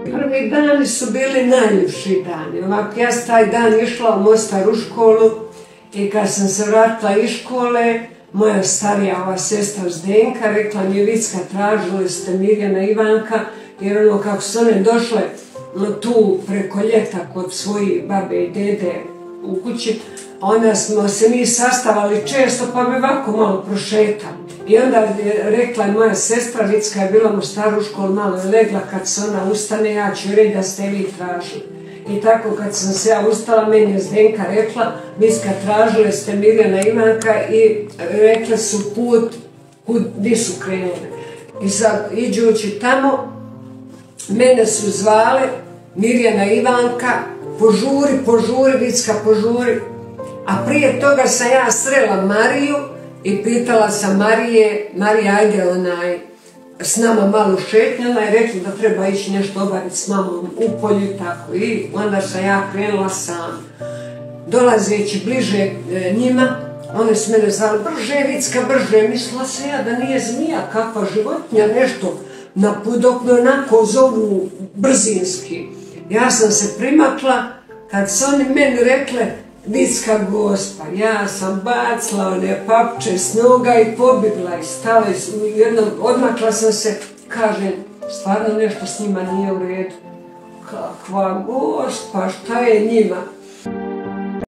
Prvi dani su bili najljepši dani. Ovako, ja sam taj dan išla u Mostar u školu i kad sam se vratila iz škole, moja starija ova sestra Zdenka rekla mi je: Vicka, tražili ste Mirjana i Ivanka, jer ono kako su one došle tu preko ljeta kod svojih babe i dede u kući, onda smo se mi sastavali često pa bi ovako malo prošetali. I onda je rekla moja sestra, Vicka je bila u staru školu, malo je legla, kad se ona ustane ja ću reći da ste vi tražili. I tako kad sam se ja ustala, meni je Zdenka rekla: Vicka, tražile ste Mirjana i Ivanka i rekle su put gdje su krenule. I sad iđući tamo, mene su zvale Mirjana i Ivanka: požuri Vicka, požuri. A prije toga sam ja srela Mariju i pitala sam Marija, ajde s nama malo šetnjala i rekla da treba ići nešto obaviti s mamom u polju i tako. I onda sam ja krenula sam. Dolazeći bliže njima, one su mene zvali: brže Vicka, brže. Mislila sam ja da nije zmija, kakva životinja, nešto napudokno, onako zovu brzinski. Ja sam se primakla, kad su oni meni rekle: Vicka Gospa, ja sam bacila one papče s noga i pobjegla i stala i jednom odmakla sam se, kažem, stvarno nešto s njima nije u redu. Kakva Gospa, šta je njima?